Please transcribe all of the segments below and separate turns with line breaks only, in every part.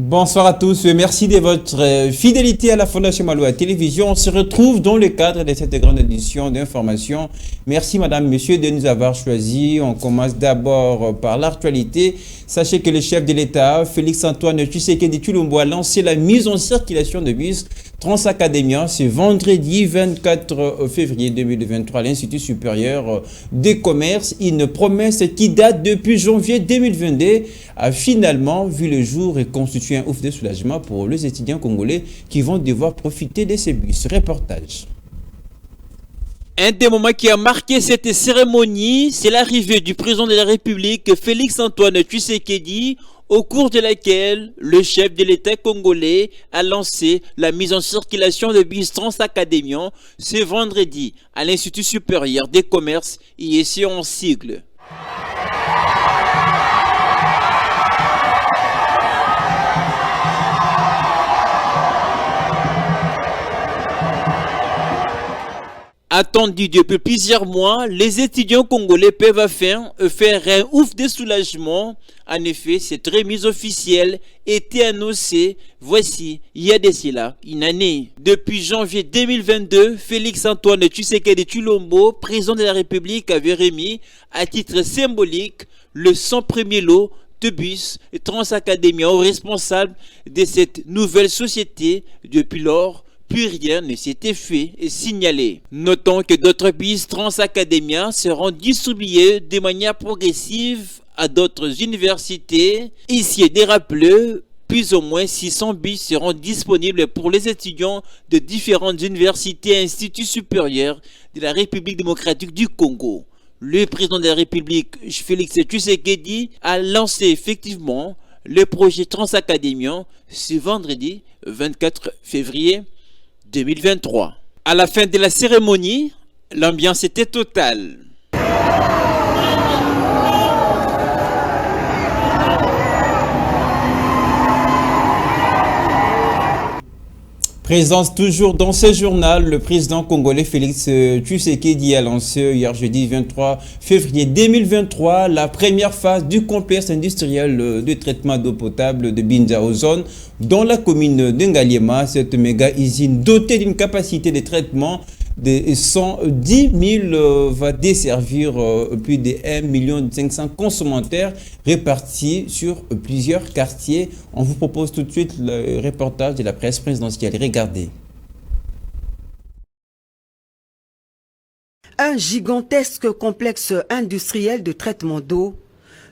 Bonsoir à tous, merci de votre fidélité à la Fondation Maloa Télévision. On se retrouve dans le cadre de cette grande édition d'information. Merci madame, monsieur de nous avoir choisis. On commence d'abord par l'actualité. Sachez que le chef de l'État, Félix-Antoine Tshisekedi Tshilombo, a lancé la mise en circulation de bus Transacadémia ce vendredi 24 février 2023 à l'Institut supérieur des commerces. Une promesse qui date depuis janvier 2022 a finalement vu le jour et constitué un ouf de soulagement pour les étudiants congolais qui vont devoir profiter de ces bus. Reportage.
Un des moments qui a marqué cette cérémonie, c'est l'arrivée du président de la République, Félix-Antoine Tshisekedi, au cours de laquelle le chef de l'État congolais a lancé la mise en circulation de bus Transacadémia ce vendredi à l'Institut supérieur des commerces, IEC en sigle. Attendu depuis plusieurs mois, les étudiants congolais peuvent faire un ouf de soulagement. En effet, cette remise officielle était annoncée, voici, il y a de cela une année. Depuis janvier 2022, Félix-Antoine Tshisekedi Tshilombo, président de la République, avait remis, à titre symbolique, le 101er lot de bus Transacadémia aux responsables de cette nouvelle société. Depuis lors, plus rien ne s'était fait et signalé. Notons que d'autres bus Transacadémia seront distribués de manière progressive à d'autres universités. Ici est rappelé, plus ou moins 600 bus seront disponibles pour les étudiants de différentes universités et instituts supérieurs de la République démocratique du Congo. Le président de la République, Félix Tshisekedi, a lancé effectivement le projet Transacadémia ce vendredi 24 février 2023. À la fin de la cérémonie, l'ambiance était totale.
Présence toujours dans ce journal, le président congolais Félix Tshisekedi a lancé hier jeudi 23 février 2023 la première phase du complexe industriel de traitement d'eau potable de Binza Ozone dans la commune de Ngaliema. Cette méga usine dotée d'une capacité de traitement de 110 000 va desservir plus de 1 500 000 consommateurs répartis sur plusieurs quartiers. On vous propose tout de suite le reportage de la presse présidentielle. Regardez.
Un gigantesque complexe industriel de traitement d'eau.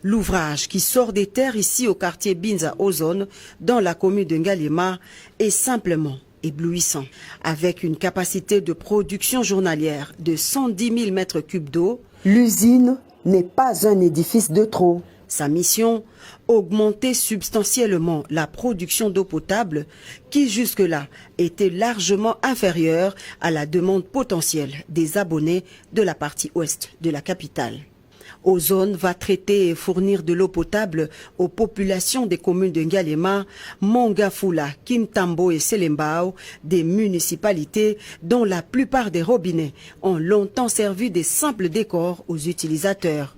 L'ouvrage qui sort des terres ici au quartier Binza Ozone dans la commune de Ngaliema est simplement éblouissant. Avec une capacité de production journalière de 110 000 mètres cubes d'eau, l'usine n'est pas un édifice de trop. Sa mission, augmenter substantiellement la production d'eau potable qui jusque-là était largement inférieure à la demande potentielle des abonnés de la partie ouest de la capitale. Ozone va traiter et fournir de l'eau potable aux populations des communes de Ngaliema, Mongafula, Kimtambo et Selembao, des municipalités dont la plupart des robinets ont longtemps servi de simples décors aux utilisateurs.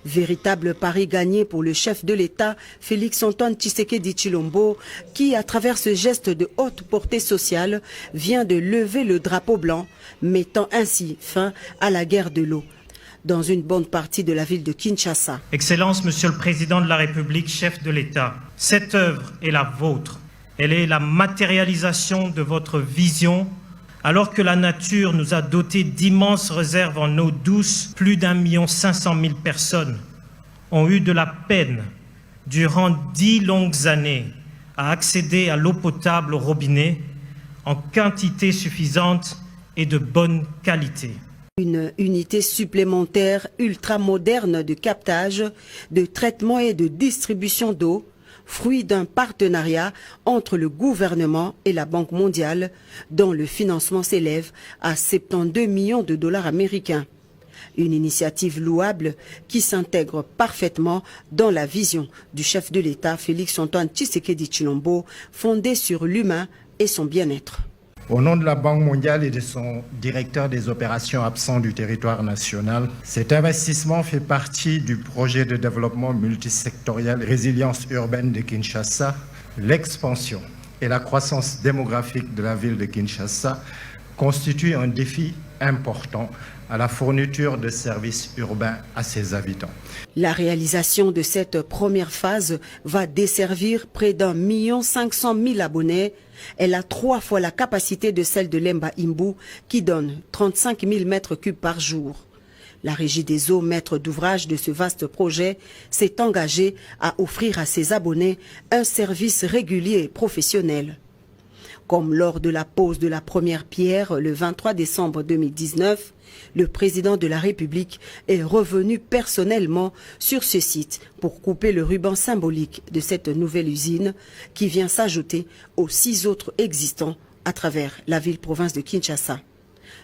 Véritable pari gagné pour le chef de l'État, Félix-Antoine Tshisekedi Tshilombo, qui, à travers ce geste de haute portée sociale, vient de lever le drapeau blanc, mettant ainsi fin à la guerre de l'eau dans une bonne partie de la ville de Kinshasa.
Excellence, Monsieur le Président de la République, chef de l'État, cette œuvre est la vôtre. Elle est la matérialisation de votre vision. Alors que la nature nous a doté d'immenses réserves en eau douce, plus d'1 500 000 personnes ont eu de la peine, durant 10 longues années, à accéder à l'eau potable au robinet en quantité suffisante et de bonne qualité.
Une unité supplémentaire ultra-moderne de captage, de traitement et de distribution d'eau, fruit d'un partenariat entre le gouvernement et la Banque mondiale, dont le financement s'élève à 72 millions de dollars américains. Une initiative louable qui s'intègre parfaitement dans la vision du chef de l'État, Félix-Antoine Tshisekedi Tshilombo, fondée sur l'humain et son bien-être.
Au nom de la Banque mondiale et de son directeur des opérations absent du territoire national, cet investissement fait partie du projet de développement multisectoriel Résilience urbaine de Kinshasa, L'expansion et la croissance démographique de la ville de Kinshasa constituent un défi important à la fourniture de services urbains à ses habitants.
La réalisation de cette première phase va desservir près d'1 500 000 abonnés. Elle a 3 fois la capacité de celle de Lemba Imbu qui donne 35 000 mètres cubes par jour. La Régie des eaux, maître d'ouvrage de ce vaste projet, s'est engagée à offrir à ses abonnés un service régulier et professionnel. Comme lors de la pose de la première pierre le 23 décembre 2019, le président de la République est revenu personnellement sur ce site pour couper le ruban symbolique de cette nouvelle usine qui vient s'ajouter aux 6 autres existants à travers la ville-province de Kinshasa.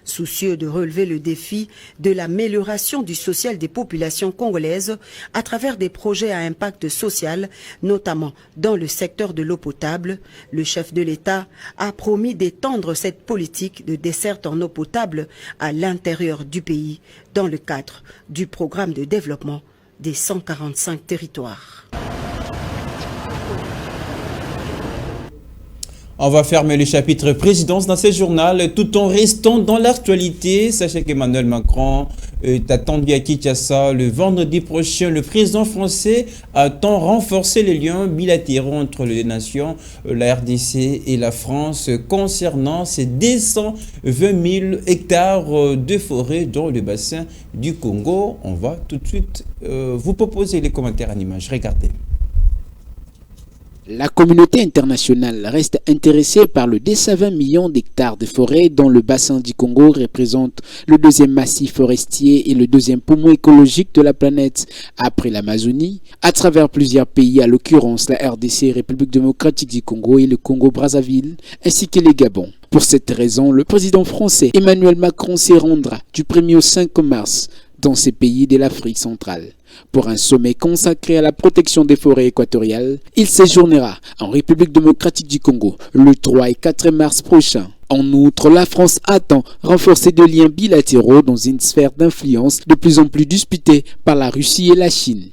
Soucieux de relever le défi de l'amélioration du social des populations congolaises à travers des projets à impact social, notamment dans le secteur de l'eau potable, le chef de l'État a promis d'étendre cette politique de desserte en eau potable à l'intérieur du pays dans le cadre du programme de développement des 145 territoires.
On va fermer le chapitre présidence dans ce journal tout en restant dans l'actualité. Sachez qu'Emmanuel Macron est attendu à Kinshasa le vendredi prochain. Le président français attend renforcer les liens bilatéraux entre les nations, la RDC et la France concernant ces 220 000 hectares de forêt dans le bassin du Congo. On va tout de suite vous proposer les commentaires en images. Regardez.
La communauté internationale reste intéressée par le 220 millions d'hectares de forêt dont le bassin du Congo représente le 2e massif forestier et le 2e poumon écologique de la planète après l'Amazonie, à travers plusieurs pays, à l'occurrence la RDC, République démocratique du Congo et le Congo-Brazzaville, ainsi que les Gabon. Pour cette raison, le président français Emmanuel Macron s'y rendra du 1er au 5 mars dans ces pays de l'Afrique centrale. Pour un sommet consacré à la protection des forêts équatoriales, il séjournera en République démocratique du Congo le 3 et 4 mars prochain. En outre, la France attend renforcer des liens bilatéraux dans une sphère d'influence de plus en plus disputée par la Russie et la Chine.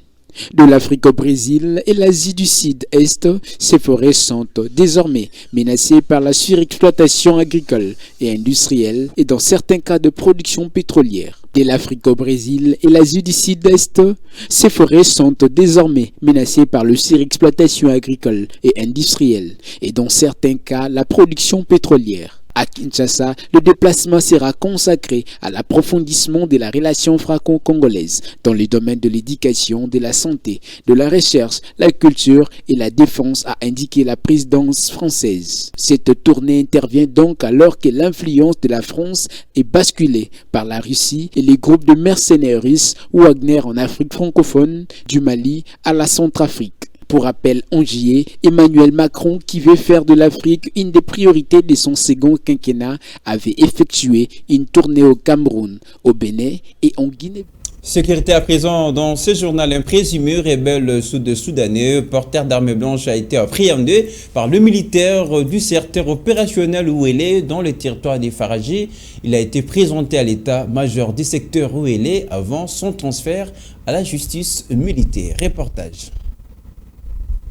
De l'Afrique au Brésil et l'Asie du Sud-Est, ces forêts sont désormais menacées par la surexploitation agricole et industrielle et dans certains cas de production pétrolière. De l'Afrique au Brésil et l'Asie du Sud-Est, ces forêts sont désormais menacées par la surexploitation agricole et industrielle et dans certains cas la production pétrolière. À Kinshasa, le déplacement sera consacré à l'approfondissement de la relation franco-congolaise dans les domaines de l'éducation, de la santé, de la recherche, la culture et la défense, a indiqué la présidence française. Cette tournée intervient donc alors que l'influence de la France est basculée par la Russie et les groupes de mercenaires russes Wagner en Afrique francophone, du Mali à la Centrafrique. Pour rappel, en juillet, Emmanuel Macron, qui veut faire de l'Afrique une des priorités de son second quinquennat, avait effectué une tournée au Cameroun, au Bénin et en Guinée.
Sécurité à présent dans ce journal, un présumé rebelle sud-soudanais, porteur d'armes blanches, a été appréhendé par le militaire du secteur opérationnel Ouélé dans le territoire des Faragis. Il a été présenté à l'état-major du secteur Ouélé avant son transfert à la justice militaire. Reportage.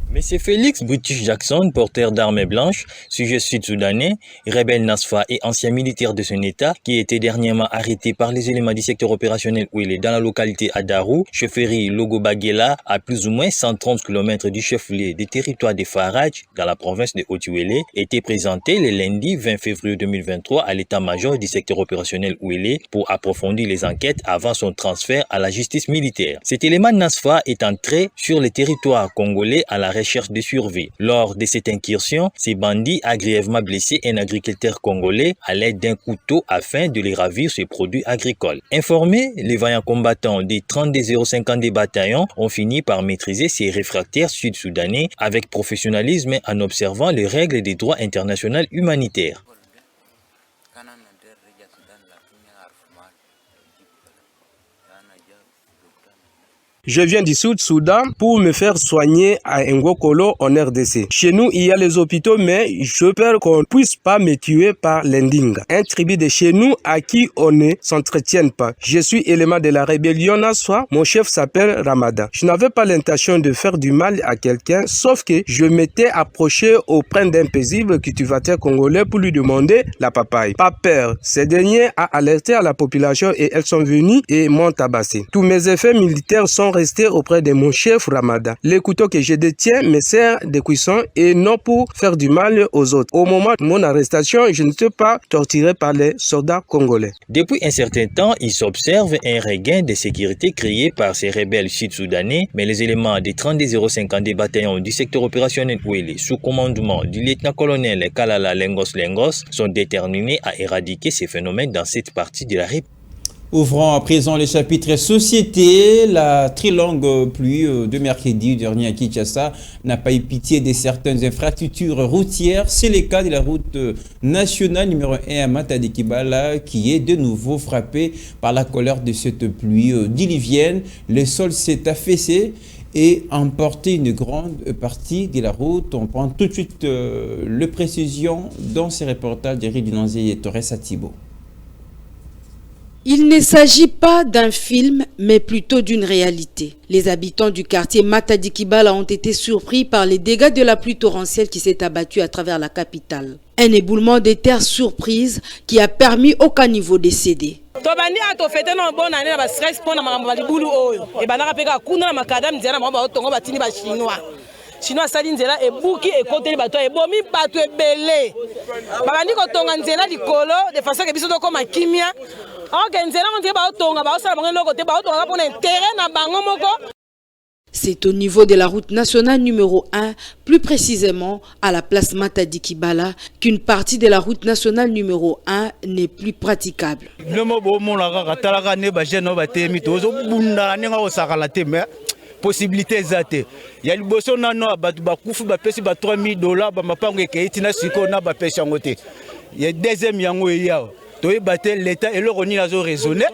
Monsieur Félix British Jackson, porteur d'armes blanches, sujet sud-soudanais, rebelle NASFA et ancien militaire de son état, qui a été dernièrement arrêté par les éléments du secteur opérationnel où il est dans la localité Adarou, chefferie Logo-Baguela, à plus ou moins 130 km du chef-lieu des territoires des Faraj, dans la province de Haut-Uélé, a été présenté le lundi 20 février 2023 à l'état-major du secteur opérationnel où il est pour approfondir les enquêtes avant son transfert à la justice militaire. Cet élément NASFA est entré sur le territoire congolais à la recherche de survie. Lors de cette incursion, ces bandits a grièvement blessé un agriculteur congolais à l'aide d'un couteau afin de lui ravir ses produits agricoles. Informés, les vaillants combattants des 32,050 des bataillons ont fini par maîtriser ces réfractaires sud-soudanais avec professionnalisme en observant les règles des droits internationaux humanitaires.
Je viens du Sud-Soudan pour me faire soigner à Ngokolo en RDC. Chez nous, il y a les hôpitaux, mais je peur qu'on ne puisse pas me tuer par l'Indinga, un tribu de chez nous à qui on ne s'entretienne pas. Je suis élément de la rébellion Naswa, mon chef s'appelle Ramada. Je n'avais pas l'intention de faire du mal à quelqu'un, sauf que je m'étais approché auprès d'un paisible cultivateur congolais pour lui demander la papaye. Pas peur, ces derniers a alerté à la population et elles sont venues et m'ont tabassé. Tous mes effets militaires sont restés auprès de mon chef Ramada. Les couteaux que je détiens me servent de cuisson et non pour faire du mal aux autres. Au moment de mon arrestation, je ne suis pas torturé par les soldats congolais.
Depuis un certain temps, il s'observe un regain de sécurité créé par ces rebelles sud-soudanais, mais les éléments des 32 des bataillons du secteur opérationnel Ouélé, sous commandement du lieutenant-colonel Kalala Lengos sont déterminés à éradiquer ces phénomènes dans cette partie de la République.
Ouvrons à présent le chapitre société. La très longue pluie de mercredi dernier à Kinshasa n'a pas eu pitié de certaines infrastructures routières. C'est le cas de la route nationale numéro 1 à Matadi-Kibala qui est de nouveau frappée par la colère de cette pluie diluvienne. Le sol s'est affaissé et emporté une grande partie de la route. On prend tout de suite les précisions dans ces reportages de Ridinanzi et Torres Atibo.
Il ne s'agit pas d'un film, mais plutôt d'une réalité. Les habitants du quartier Matadi-Kibala ont été surpris par les dégâts de la pluie torrentielle qui s'est abattue à travers la capitale. Un éboulement des terres surprise qui a permis au caniveau de céder.
Chinois sali nzela ebuki ekoteli bato ebomi bato ebele babandi kotonga nzela likolo de façon que biso tokoma kimia oke nzela onte ba otonga ba osala bango loko te ba otonga pona intérêt na bango moko.
C'est au niveau de la route nationale numéro 1, plus précisément à la place Matadi-Kibala, qu'une partie de la route nationale numéro 1 n'est plus praticable.
Possibilité zate ya liboso nano abatu bakufu bapesi ba $3000 ba mapango ekeiti na siko na bapesi yango te ya deuxième yango yawo to ebate l'état et le roni nazo raisonner.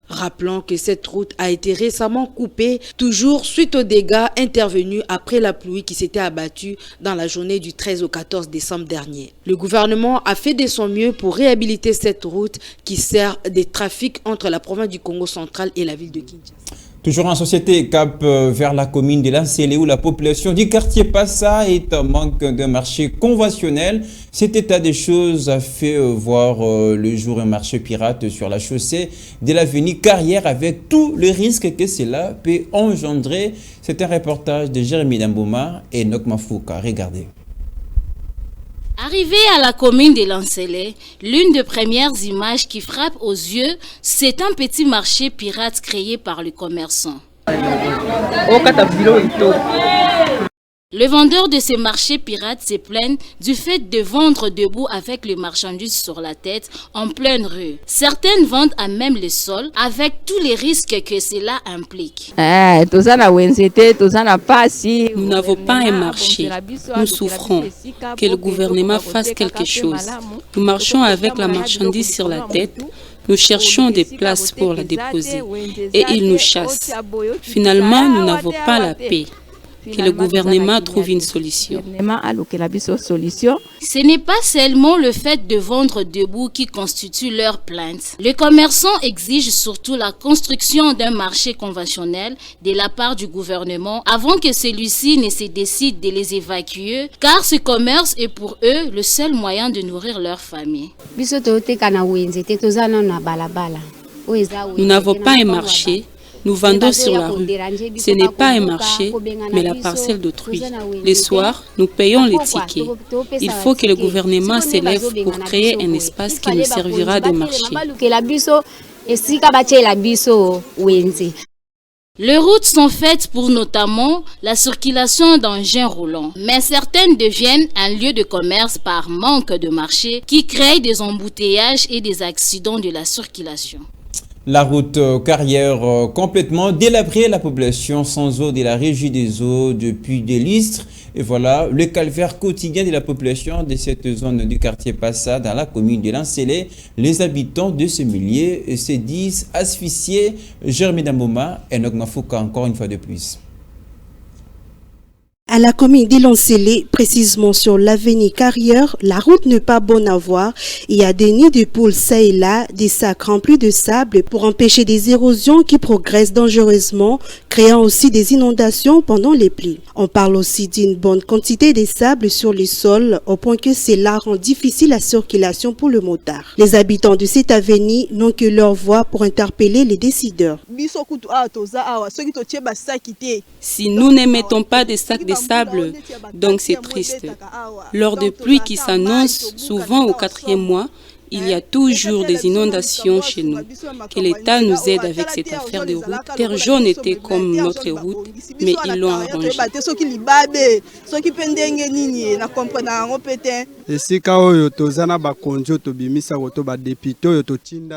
Rappelons que cette route a été récemment coupée, toujours suite aux dégâts intervenus après la pluie qui s'était abattue dans la journée du 13 au 14 décembre dernier. Le gouvernement a fait de son mieux pour réhabiliter cette route qui sert des trafics entre la province du Congo central et la ville de Kinshasa.
Toujours en société, cap vers la commune de Lancélé où la population du quartier Passa est en manque d'un marché conventionnel. Cet état des choses a fait voir le jour un marché pirate sur la chaussée de l'avenue Carrière avec tout le risque que cela peut engendrer. C'est un reportage de Jérémy Dambouma et Nok Mafouka. Regardez.
Arrivé à la commune de Lancélé, l'une des premières images qui frappe aux yeux, c'est un petit marché pirate créé par le commerçant. Le vendeur de ces marchés pirates se plaint du fait de vendre debout avec les marchandises sur la tête en pleine rue. Certaines vendent à même le sol avec tous les risques que cela implique.
Nous n'avons pas un marché. Nous souffrons. Que le gouvernement fasse quelque chose. Nous marchons avec la marchandise sur la tête. Nous cherchons des places pour la déposer et ils nous chassent. Finalement, nous n'avons pas la paix. Que le gouvernement trouve une solution.
Ce n'est pas seulement le fait de vendre debout qui constitue leur plainte. Les commerçants exigent surtout la construction d'un marché conventionnel de la part du gouvernement avant que celui-ci ne se décide de les évacuer, car ce commerce est pour eux le seul moyen de nourrir leur famille.
Nous n'avons pas un marché. Nous vendons sur la rue. Ce n'est pas un marché, mais la parcelle d'autrui. Les soirs, nous payons les tickets. Il faut que le gouvernement s'élève pour créer un espace qui nous servira de marché.
Les routes sont faites pour notamment la circulation d'engins roulants, mais certaines deviennent un lieu de commerce par manque de marché qui crée des embouteillages et des accidents de la circulation.
La route carrière complètement délabrée, la population sans eau de la régie des eaux depuis des lustres. Et voilà le calvaire quotidien de la population de cette zone du quartier Passa dans la commune de Lancélé. Les habitants de ce milieu se disent asphyxiés. Jeremy Damboma et Nogmafouka encore une fois de plus.
À la commune d'Elancélé, précisément sur l'avenue Carrière, la route n'est pas bonne à voir. Il y a des nids de poules ça et là, des sacs remplis de sable pour empêcher des érosions qui progressent dangereusement, créant aussi des inondations pendant les pluies. On parle aussi d'une bonne quantité de sable sur le sol, au point que cela rend difficile la circulation pour le motard. Les habitants de cette avenue n'ont que leur voix pour interpeller les décideurs.
Si nous n'émettons pas des sacs de sable, donc c'est triste. Lors de pluies qui s'annoncent souvent au 4e mois, il y a toujours des inondations chez nous. Que l'État nous aide avec cette affaire de route. Terre jaune était comme notre route, mais ils l'ont arrangé.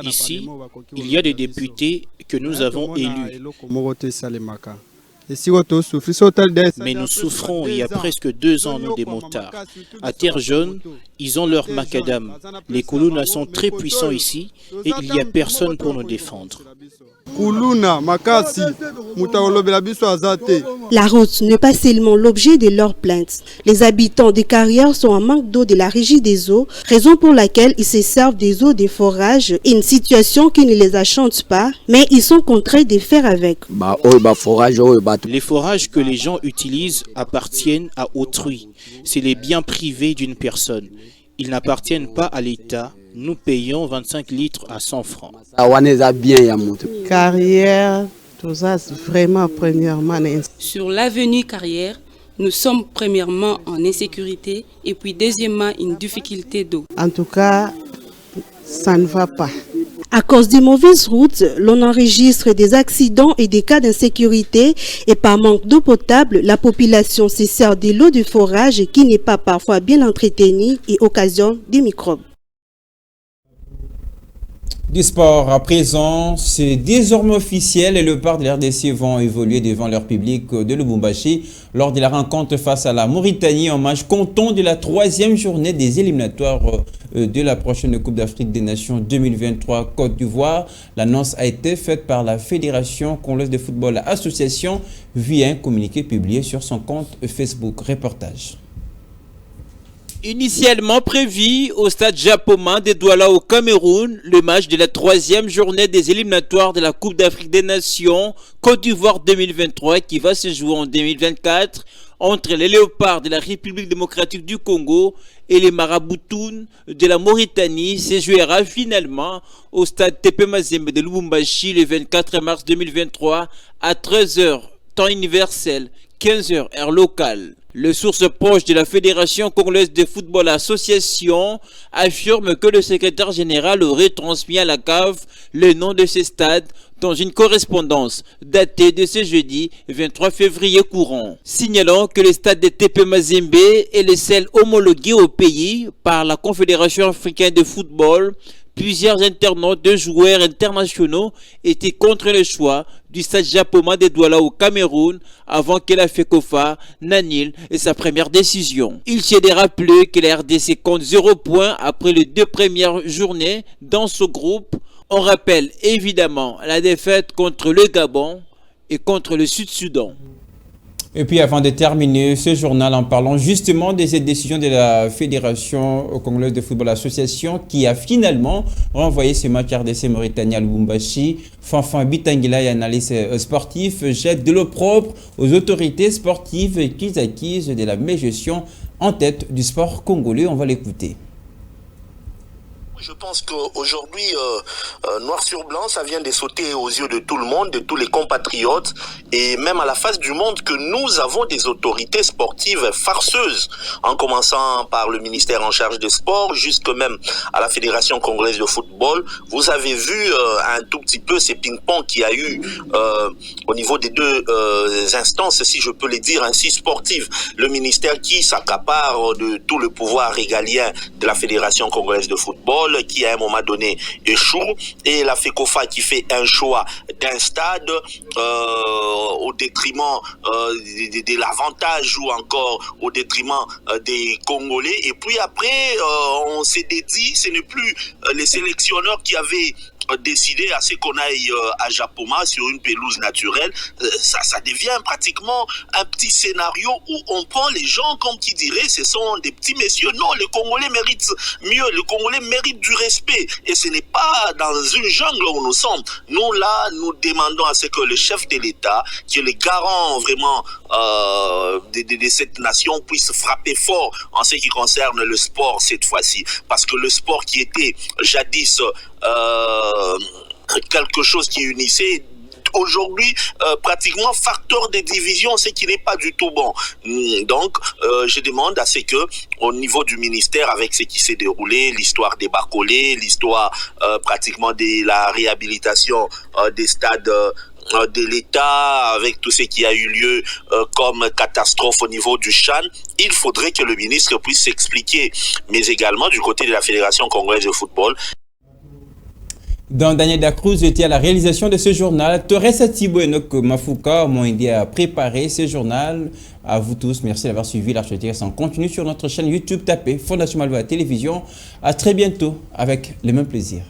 Ici, il y a des députés que nous avons élus. Mais nous souffrons il y a presque 2 ans, nous, des motards. À Terre Jaune, ils ont leur macadam. Les Koulouna sont très puissants ici et il n'y a personne pour nous défendre.
La route n'est pas seulement l'objet de leurs plaintes. Les habitants des carrières sont en manque d'eau de la régie des eaux, raison pour laquelle ils se servent des eaux des forages, une situation qui ne les achante pas, mais ils sont contraints de faire avec.
Les forages que les gens utilisent appartiennent à autrui. C'est les biens privés d'une personne. Ils n'appartiennent pas à l'État. Nous payons 25 litres à 100 francs.
Carrière, tout ça, vraiment premièrement.
Sur l'avenue Carrière, nous sommes premièrement en insécurité et puis deuxièmement une difficulté d'eau.
En tout cas, ça ne va pas.
À cause des mauvaises routes, l'on enregistre des accidents et des cas d'insécurité et par manque d'eau potable, la population se sert de l'eau de forage qui n'est pas parfois bien entretenue et occasionne des microbes.
Du sport à présent, c'est désormais officiel et le parc de l'RDC vont évoluer devant leur public de Lubumbashi lors de la rencontre face à la Mauritanie en match comptant de la 3e journée des éliminatoires de la prochaine Coupe d'Afrique des Nations 2023 Côte d'Ivoire. L'annonce a été faite par la Fédération congolaise de football association via un communiqué publié sur son compte Facebook. Reportage.
Initialement prévu au stade Japoma de Douala au Cameroun, le match de la 3e journée des éliminatoires de la Coupe d'Afrique des Nations Côte d'Ivoire 2023 qui va se jouer en 2024 entre les Léopards de la République démocratique du Congo et les Maraboutoun de la Mauritanie se jouera finalement au stade TP Mazembe de Lubumbashi le 24 mars 2023 à 13h, temps universel, 15h, heure locale. Le source proche de la Fédération congolaise de football association affirme que le secrétaire général aurait transmis à la CAF le nom de ce stade dans une correspondance datée de ce jeudi 23 février courant. Signalant que le stade de TP Mazembe est le seul homologué au pays par la Confédération africaine de football. Plusieurs internautes de joueurs internationaux étaient contre le choix du stade Japoma de Douala au Cameroun avant que la FECOFA n'annule sa première décision. Il s'est de rappeler que la RDC compte 0 points après les 2 premières journées dans ce groupe. On rappelle évidemment la défaite contre le Gabon et contre le Sud-Soudan.
Et puis avant de terminer ce journal en parlant justement de cette décision de la Fédération congolaise de football association qui a finalement renvoyé ce match RDC Mauritanie à Lubumbashi. Fanfan Bitangila et analyste sportif jette de l'eau propre aux autorités sportives qui accusent de la mégestion en tête du sport congolais. On va l'écouter.
Je pense qu'aujourd'hui, noir sur blanc, ça vient de sauter aux yeux de tout le monde, de tous les compatriotes, et même à la face du monde, que nous avons des autorités sportives farceuses, en commençant par le ministère en charge des sports, jusque même à la Fédération congolaise de football. Vous avez vu un tout petit peu ces ping-pong qu'il y a eu au niveau des 2 instances, si je peux les dire ainsi, sportives. Le ministère qui s'accapare de tout le pouvoir régalien de la Fédération congolaise de football, football qui à un moment donné échoue, et la FECOFA qui fait un choix d'un stade au détriment de l'avantage ou encore au détriment des Congolais. Et puis après, on s'est dit, ce n'est plus les sélectionneurs qui avaient décidé à ce qu'on aille à Japoma sur une pelouse naturelle. Ça devient pratiquement un petit scénario où on prend les gens comme qui dirait ce sont des petits messieurs. Non, les Congolais méritent mieux, les Congolais méritent du respect, et ce n'est pas dans une jungle où nous sommes. Nous là, nous demandons à ce que le chef de l'État, qui est le garant vraiment de cette nation, puisse frapper fort en ce qui concerne le sport cette fois-ci, parce que le sport qui était jadis quelque chose qui unissait, aujourd'hui pratiquement facteur de division, ce qui n'est pas du tout bon. Donc je demande à ce que au niveau du ministère, avec ce qui s'est déroulé, l'histoire des Bacolés, l'histoire pratiquement de la réhabilitation des stades de l'État, avec tout ce qui a eu lieu comme catastrophe au niveau du Chan, il faudrait que le ministre puisse s'expliquer, mais également du côté de la Fédération congolaise de football.
Dans Daniel Dacruz était à la réalisation de ce journal. Torres Thibault et Nok Mafouka m'ont aidé à préparer ce journal. À vous tous, merci d'avoir suivi l'Architecture en continu sur notre chaîne YouTube. Tapez Fondation Maloa Télévision. À très bientôt avec le même plaisir.